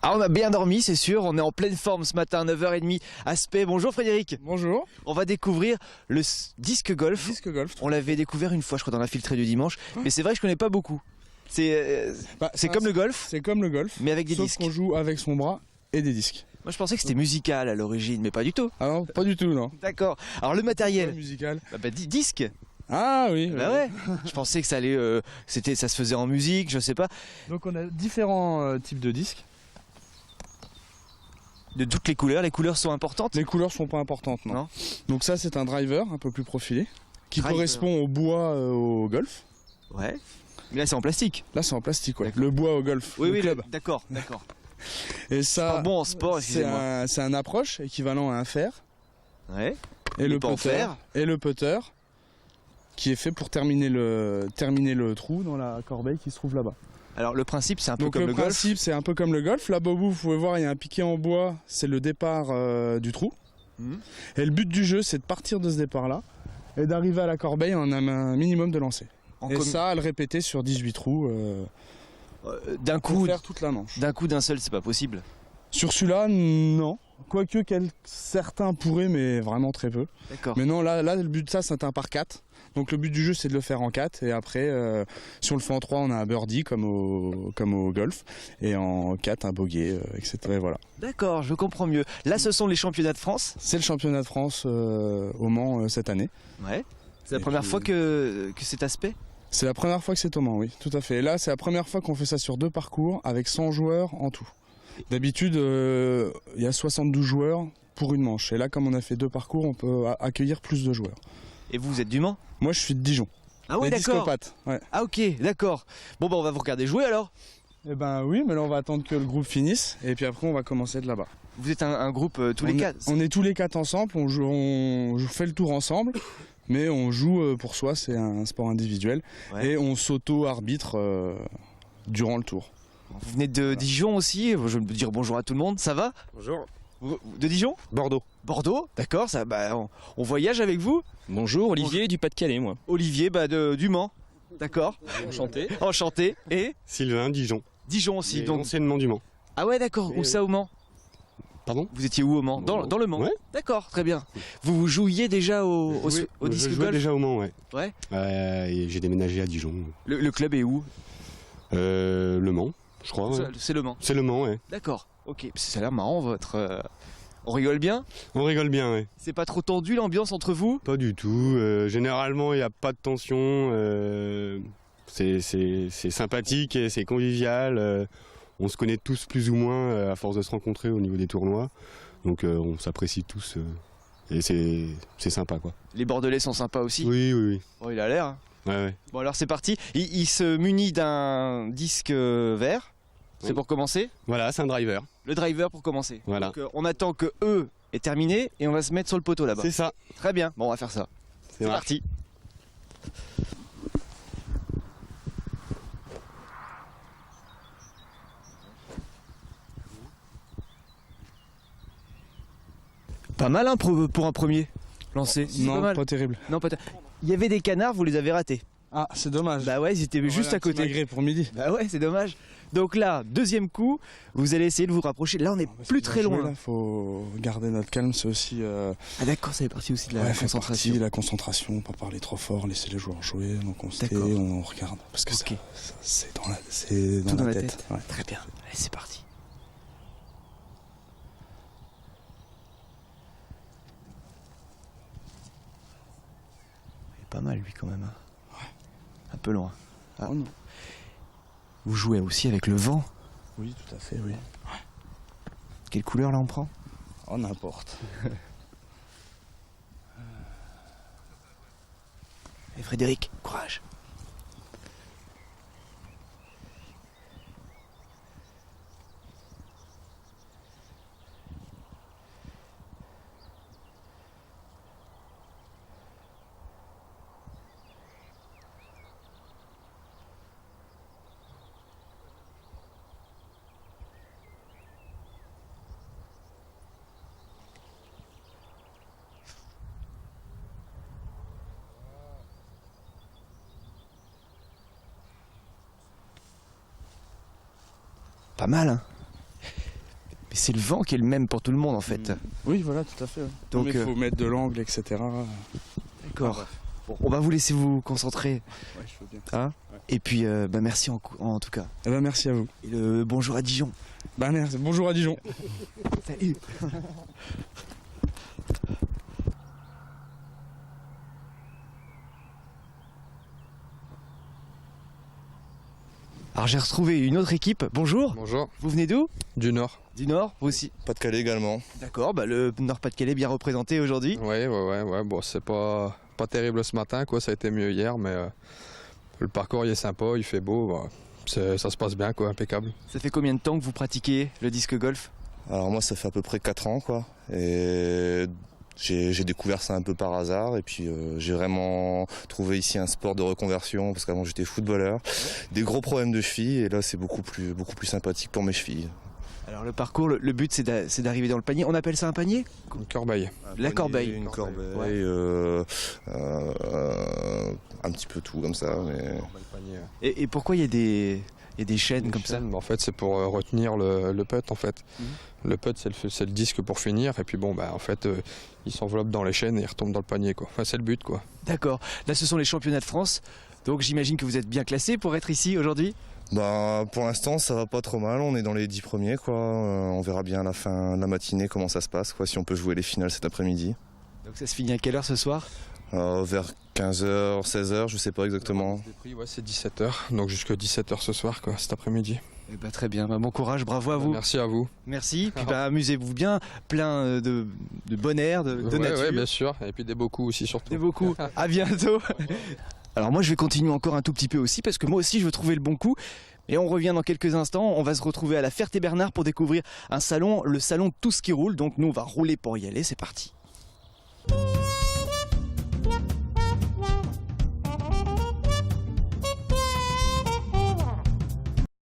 Ah, on a bien dormi, c'est sûr. On est en pleine forme ce matin, 9h30. Aspect. Bonjour Frédéric. Bonjour. On va découvrir le disque golf. Disque golf. On l'avait découvert une fois, je crois, dans l'infiltré du dimanche. Mais c'est vrai que je connais pas beaucoup. C'est comme le golf, C'est comme le golf, mais avec des sauf disques. qu'on joue avec son bras et des disques. Moi, je pensais que c'était musical à l'origine, mais pas du tout. Ah non, pas du tout, non. D'accord. Alors le Ouais, matériel. musical. Disque. Ah oui. Bah ouais. Je pensais que ça allait, ça se faisait en musique, je sais pas. Donc on a différents types de disques. De toutes les couleurs sont importantes. Les couleurs sont pas importantes, non. Non. Donc ça c'est un driver un peu plus profilé, qui Driver. correspond au bois au golf. Ouais. Mais là, c'est en plastique. Là c'est en plastique, ouais. D'accord. Le bois au golf, Oui, le oui, club. d'accord. Et ça, Pas bon en sport, c'est excusez-moi. c'est un approche équivalent à un fer. Ouais. Et Il est le pas en putter, fer. et le putter, qui est fait pour terminer le trou dans la corbeille qui se trouve là-bas. Alors le principe, c'est un peu Donc comme le golf. principe, c'est un peu comme le golf. Là-bas, vous pouvez voir, il y a un piquet en bois, c'est le départ du trou. Mhm. Et le but du jeu, c'est de partir de ce départ-là et d'arriver à la corbeille en un minimum de lancer. En Et com- ça, à le répéter sur 18 trous d'un pour coup, faire toute la manche. d'un seul, c'est pas possible. Sur celui-là, non. Quoique certains pourraient, mais vraiment très peu. D'accord. Mais non, là le but de ça, c'est un par 4. Donc le but du jeu, c'est de le faire en 4. Et après, si on le fait en 3, on a un birdie comme au golf. Et en 4, un bogey, etc. Et voilà. D'accord, je comprends mieux. Là, ce sont les championnats de France. C'est le championnat de France au Mans cette année. Ouais. C'est la Et première puis- fois que cet aspect. C'est la première fois que c'est au Mans, oui, tout à fait. Et là, c'est la première fois qu'on fait ça sur 2 parcours avec 100 joueurs en tout. D'habitude, il y a 72 joueurs pour une manche. Et là, comme on a fait 2 parcours, on peut accueillir plus de joueurs. Et vous êtes du Mans. Moi, je suis de Dijon. Ah oui, Les d'accord. discopates, ouais. Ah ok, d'accord. Bon, bah on va vous regarder jouer alors. Eh ben oui, mais là, on va attendre que le groupe finisse. Et puis après, on va commencer de là-bas. Vous êtes un groupe tous les On est- quatre. On est tous les 4 ensemble, on fait le tour ensemble. Mais on joue pour soi, c'est un sport individuel. Ouais. Et on s'auto-arbitre durant le tour. Vous venez de Dijon aussi. Je vais dire bonjour à tout le monde. Ça va? Bonjour. De Dijon? Bordeaux. Bordeaux, d'accord. Ça, bah, on voyage avec vous. Bonjour, Olivier du Pas-de-Calais, moi. Olivier, du Mans. D'accord. Enchanté. Enchanté. Et Sylvain, Dijon. Dijon aussi. Et Donc. anciennement du Mans. Ah ouais, d'accord. Où ça au Mans? Pardon? Vous étiez où au Mans? Dans le Mans. Ouais. D'accord, très bien. Vous jouiez déjà au Je disque jouais golf? déjà au Mans, ouais. Ouais. Et j'ai déménagé à Dijon. Le club est où? Le Mans, je crois. Ouais. C'est le Mans. C'est le Mans, ouais. D'accord. Ok. Ça a l'air marrant votre. On rigole bien? On rigole bien, ouais. C'est pas trop tendu l'ambiance entre vous? Pas du tout. Généralement, il n'y a pas de tension. C'est sympathique et c'est convivial. On se connaît tous plus ou moins à force de se rencontrer au niveau des tournois. Donc on s'apprécie tous. Et c'est sympa, quoi. Les Bordelais sont sympas aussi? Oui, oui, oui. Oh, il a l'air. Hein. Ouais, ouais. Bon alors c'est parti. Il se munit d'un disque vert. C'est Oui. pour commencer. Voilà, c'est un driver. Le driver pour commencer. Voilà. Donc on attend que eux est terminé et on va se mettre sur le poteau là-bas. C'est ça. Très bien. Bon on va faire ça. C'est parti. Pas mal hein, pour un premier lancé. C'est Non, pas mal. pas terrible. Non, pas. Il y avait des canards, vous les avez ratés. Ah, c'est dommage. Bah ouais, ils étaient juste à côté. Malgré pour midi. Bah ouais, c'est dommage. Donc là, deuxième coup, vous allez essayer de vous rapprocher. Là, on est plus très loin. Il faut garder notre calme, c'est aussi Ah d'accord, ça fait partie aussi de la fait concentration. partie, la concentration, pas parler trop fort, laisser les joueurs jouer, donc on se tait, D'accord. on regarde, parce que Ok. ça, c'est dans Tout dans la la tête. tête. Ouais. Très bien. Allez, c'est parti. Il est pas mal lui quand même. Hein. Un peu loin. Ah. Oh non. Vous jouez aussi avec le vent. Oui, tout à fait, oui. Quelle couleur là on prend? Oh, n'importe. Et Frédéric, courage. Pas mal, hein? Mais c'est le vent qui est le même pour tout le monde en fait. Oui, voilà, tout à fait. Ouais. Donc, Donc il faut mettre de l'angle, etc. D'accord. Bon, on va vous laisser vous concentrer. Ouais, je veux bien. Hein et puis merci en tout cas. Eh ben, merci à vous. Et le bonjour à Dijon. Bah, merci. Bonjour à Dijon. Salut. Alors j'ai retrouvé une autre équipe. Bonjour. Bonjour. Vous venez d'où? Du Nord. Du Nord, vous aussi. Pas-de-Calais également. D'accord, le Nord-Pas-de-Calais bien représenté aujourd'hui. Ouais. Bon, c'est pas terrible ce matin, quoi. Ça a été mieux hier, mais le parcours il est sympa, il fait beau. Bah, ça se passe bien, quoi. Impeccable. Ça fait combien de temps que vous pratiquez le disque golf? Alors moi ça fait à peu près 4 ans quoi. Et j'ai découvert ça un peu par hasard et puis j'ai vraiment trouvé ici un sport de reconversion parce qu'avant j'étais footballeur. Des gros problèmes de chevilles et là c'est beaucoup plus sympathique pour mes chevilles. Alors le parcours, le but c'est d'arriver dans le panier. On appelle ça un panier? Une corbeille. La corbeille. Une corbeille, un petit peu tout comme ça. Mais... Et pourquoi il y a des chaînes comme ça? En fait, c'est pour retenir le putt, en fait. Le putt, c'est le disque pour finir. Et puis bon, bah, en fait, il s'enveloppe dans les chaînes et il retombe dans le panier, quoi. Enfin, c'est le but, quoi. D'accord. Là, ce sont les championnats de France. Donc j'imagine que vous êtes bien classé pour être ici aujourd'hui? Bah, pour l'instant ça va pas trop mal, on est dans les 10 premiers quoi. On verra bien à la fin de la matinée comment ça se passe, quoi, si on peut jouer les finales cet après-midi. Donc ça se finit à quelle heure ce soir? Vers 15h, 16h, je sais pas exactement. Ouais, c'est 17h, donc jusqu'à 17h ce soir, quoi, cet après-midi. Eh ben, très bien, bon courage, bravo à vous. Merci à vous. Merci, puis amusez-vous bien, plein de bon air, de nature. Ouais, bien sûr, et puis des beaux coups aussi surtout. Des beaux coups, à bientôt. Alors moi je vais continuer encore un tout petit peu aussi parce que moi aussi je veux trouver le bon coup. Et on revient dans quelques instants, on va se retrouver à la Ferté-Bernard pour découvrir un salon, le salon Tout ce qui roule. Donc nous on va rouler pour y aller, c'est parti.